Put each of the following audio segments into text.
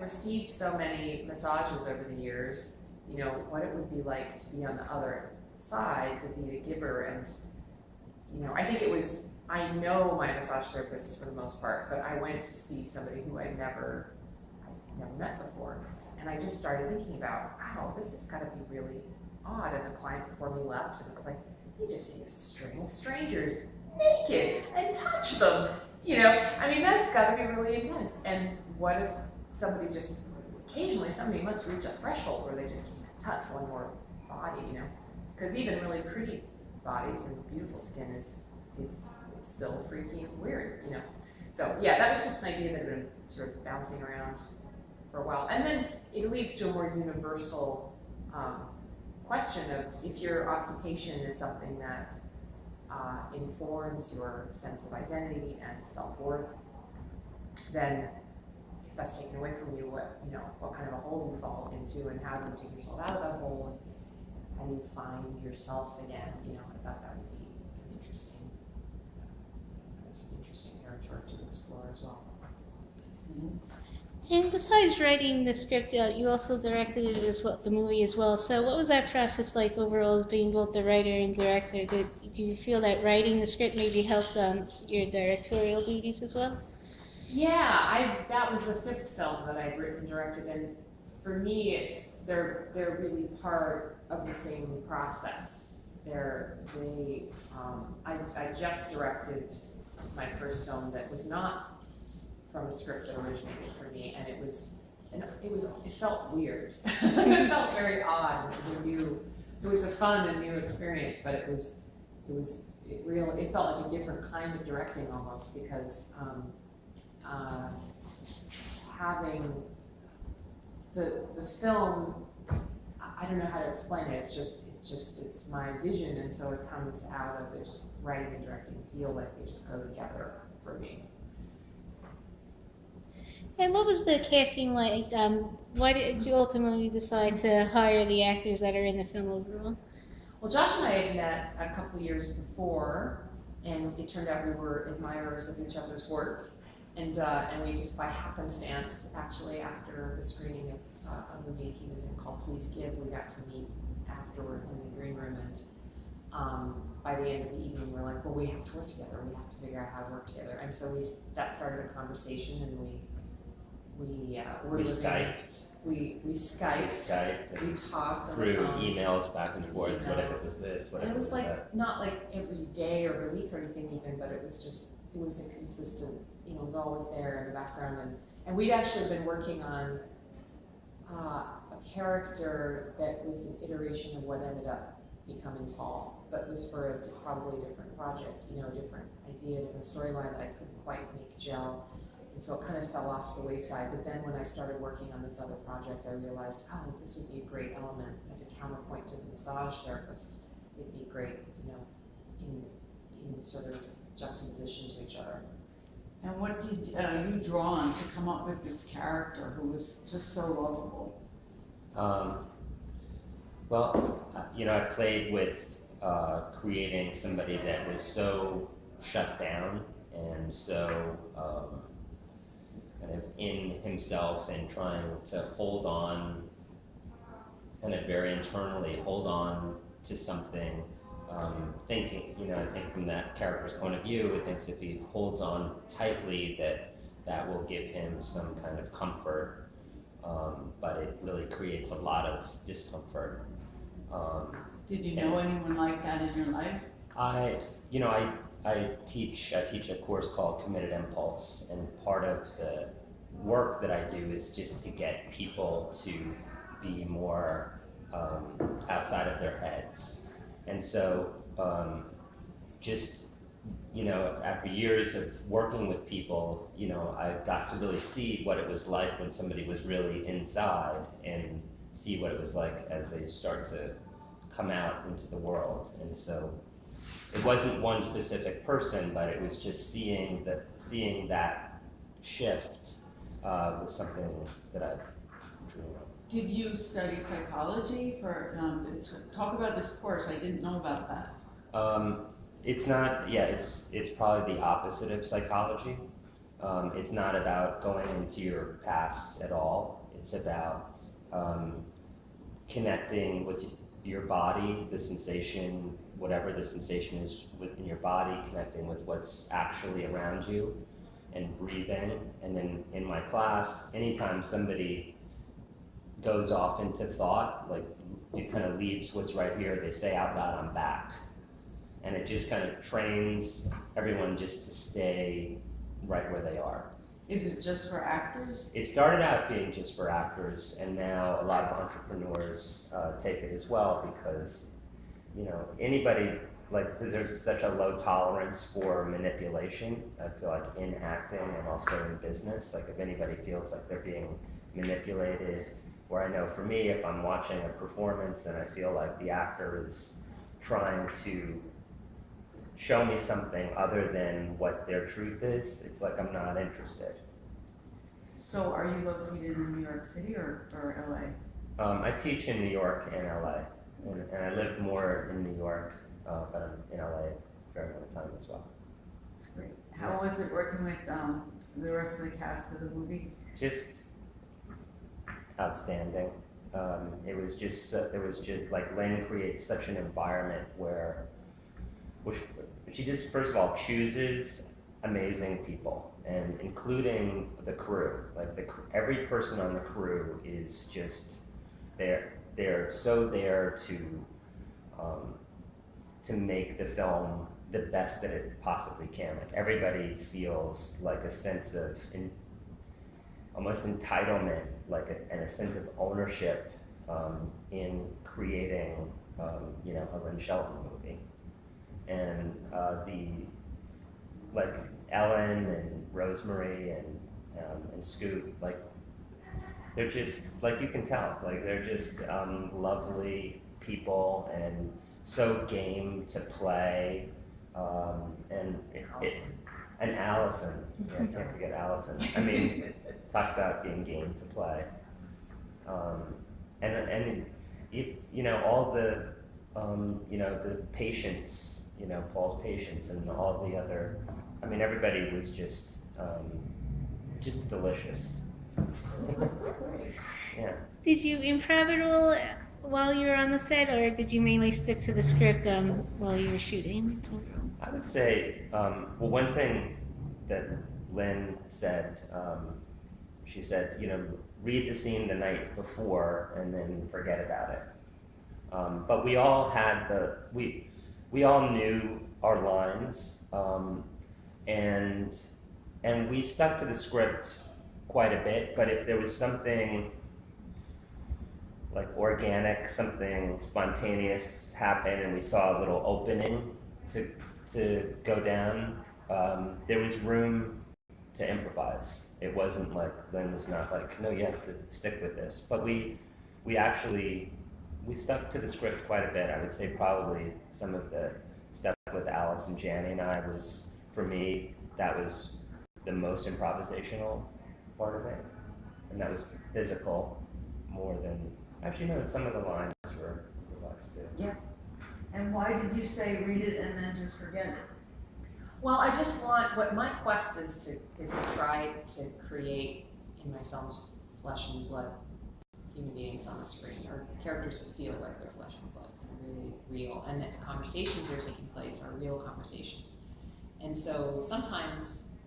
received so many massages over the years, you know, what it would be like to be on the other side, to be the giver. And, you know, I think it was, I know my massage therapist for the most part, but I went to see somebody who I'd never met before. And I just started thinking about, wow, this has got to be really odd. And the client before me left, and it's like, you just see a string of strangers naked and touch them. You know, I mean, that's got to be really intense. And what if somebody just, occasionally somebody must reach a threshold where they just can't touch one more body, you know? Because even really pretty bodies and beautiful skin is it's still freaky and weird, you know? So yeah, that was just an idea that had been sort of bouncing around for a while. And then it leads to a more universal question of, if your occupation is something that informs your sense of identity and self-worth, then if that's taken away from you, what kind of a hole do you fall into, and how do you take yourself out of that hole, and how do you find yourself again? You know, I thought that would be an interesting territory to explore as well. Mm-hmm. And besides writing the script, you also directed it as well, the movie as well. So what was that process like overall, as being both the writer and director? Do you feel that writing the script maybe helped your directorial duties as well? Yeah, that was the 5th film that I'd written and directed, and for me, they're really part of the same process. I just directed my first film that was not from a script that originated for me, and it felt weird. It felt very odd. It was a fun and new experience, but it felt like a different kind of directing almost, because having the film, I don't know how to explain it. It's my vision, and so it comes out of it. Just writing and directing feel like they just go together for me. And what was the casting like? Why did you ultimately decide to hire the actors that are in the film overall? Well, Josh and I had met a couple years before, and it turned out we were admirers of each other's work. And we just, by happenstance, actually, after the screening of a movie he was in called Please Give, we got to meet afterwards in the green room. And by the end of the evening, we're like, well, we have to work together. We have to figure out how to work together. And so that started a conversation, and we Skyped. We Skyped. We talked through emails back and forth. Whatever was this, whatever. And it was like that. Not like every day or every week or anything even, but it was a consistent. You know, it was always there in the background, and we'd actually been working on a character that was an iteration of what ended up becoming Paul, but was for probably a different project. You know, a different idea, different storyline that I couldn't quite make gel. And so it kind of fell off to the wayside. But then when I started working on this other project, I realized, oh, this would be a great element as a counterpoint to the massage therapist. It'd be great, you know, in sort of juxtaposition to each other. And what did you draw on to come up with this character who was just so lovable? Well, you know, I played with creating somebody that was so shut down and so kind of in himself, and trying to hold on, kind of very internally, hold on to something, thinking, you know, I think from that character's point of view, it thinks if he holds on tightly that will give him some kind of comfort, but it really creates a lot of discomfort. Did you know anyone like that in your life? I teach a course called Committed Impulse, and part of the work that I do is just to get people to be more outside of their heads. And so just, you know, after years of working with people, you know, I got to really see what it was like when somebody was really inside, and see what it was like as they start to come out into the world. And so it wasn't one specific person, but it was just seeing that shift was something that I drew on. Did you study psychology for talk about this course? I didn't know about that. It's not. Yeah, it's probably the opposite of psychology. It's not about going into your past at all. It's about connecting with your body, the sensation, whatever the sensation is within your body, connecting with what's actually around you, and breathing. And then in my class, anytime somebody goes off into thought, like it kind of leaves what's right here, they say out loud, "I'm back." And it just kind of trains everyone just to stay right where they are. Is it just for actors? It started out being just for actors, and now a lot of entrepreneurs take it as well, because, you know, anybody, like, because there's such a low tolerance for manipulation. I feel like in acting and also in business, like if anybody feels like they're being manipulated, or I know for me, if I'm watching a performance and I feel like the actor is trying to show me something other than what their truth is, it's like I'm not interested. So are you located in New York City or LA? I teach in New York and LA, and I live more in New York, but I'm in LA a fair amount of time as well. That's great. How was it working with the rest of the cast of the movie? Just outstanding. It was just like Lynn creates such an environment which she just, first of all, chooses amazing people, and including the crew. Like every person on the crew is just they're so there to make the film the best that it possibly can. Like everybody feels like a sense of almost entitlement, and a sense of ownership in creating, you know, a Lynn Shelton movie. And like Ellen and Rosemary and Scoot, like they're just, like, you can tell, like they're just lovely people and so game to play. And Allison, yeah, I can't forget Allison. I mean, talk about being game to play. And you know, all the you know, the patients, you know, Paul's patients and all the other, I mean, everybody was just delicious. Yeah. Did you improv at all while you were on the set, or did you mainly stick to the script while you were shooting? I would say, well, one thing that Lynn said, she said, you know, read the scene the night before and then forget about it. But we all had we all knew our lines, and we stuck to the script quite a bit. But if there was something like organic, something spontaneous happen, and we saw a little opening to go down, there was room to improvise. It wasn't like Lynn was not like, no, you have to stick with this. But we stuck to the script quite a bit. I would say probably some of the stuff with Alice and Janny and I was, for me, that was the most improvisational part of it. And that was physical more than, actually no, some of the lines were improvised too. Yeah. And why did you say read it and then just forget it? Well, I just want, what my quest is to try to create in my films flesh and blood human beings on the screen, or characters that feel like they're flesh and blood and really real, and that the conversations that are taking place are real conversations. And so sometimes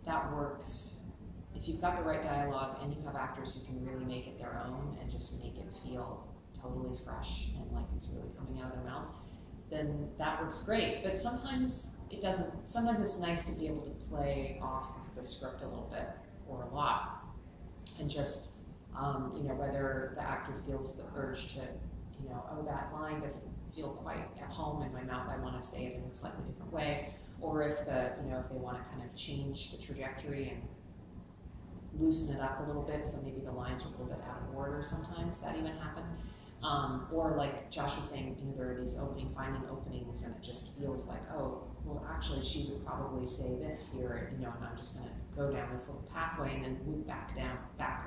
that works if you've got the right dialogue and you have actors who can really make it their own and just make it feel totally fresh and like it's really coming out of their mouths, then that works great. But sometimes it doesn't. Sometimes it's nice to be able to play off of the script a little bit or a lot, and just you know, whether the actor feels the urge to, you know, oh, that line doesn't feel quite at home in my mouth, I want to say it in a slightly different way, or if if they want to kind of change the trajectory and loosen it up a little bit, so maybe the lines are a little bit out of order. Sometimes that even happens. Or like Josh was saying, you know, there are these finding openings, and it just feels like, oh, well, actually, she would probably say this here, you know, and I'm just going to go down this little pathway and then loop back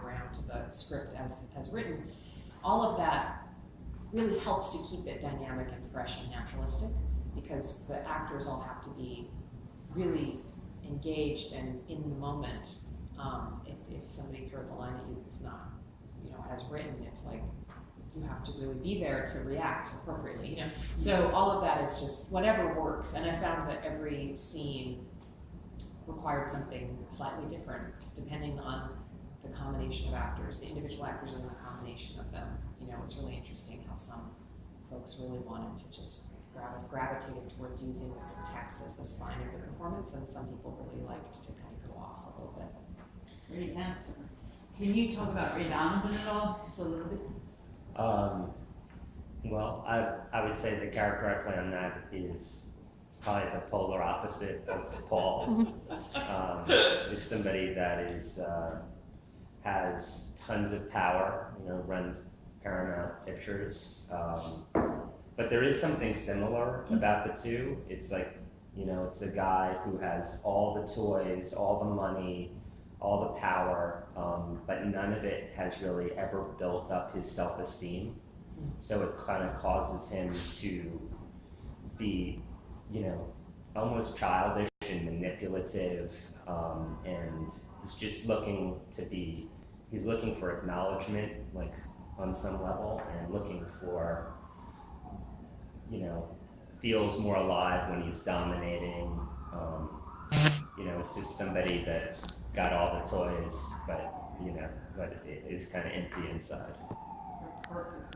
around to the script as written. All of that really helps to keep it dynamic and fresh and naturalistic, because the actors all have to be really engaged and in the moment. If somebody throws a line at you that's not as written, it's like you have to really be there to react appropriately, you know. So all of that is just whatever works, and I found that every scene required something slightly different depending on the combination of actors, the individual actors, and the combination of them. You know, it's really interesting how some folks really wanted to just gravitated towards using this text as the spine of the performance, and some people really liked to kind of go off a little bit. Great answer. Can you talk about Ray Donovan at all, just a little bit? Well, I would say the character I play on that is probably the polar opposite of Paul. It's somebody that is has tons of power, you know, runs Paramount Pictures. But there is something similar about the two. It's like, you know, it's a guy who has all the toys, all the money, all the power, but none of it has really ever built up his self-esteem. So it kind of causes him to be, you know, almost childish and manipulative, and he's just looking to be, he's looking for acknowledgement, like on some level, and looking for, you know, feels more alive when he's dominating. You know, it's just somebody that's got all the toys, but, you know, but it is kind of empty inside. Perfect.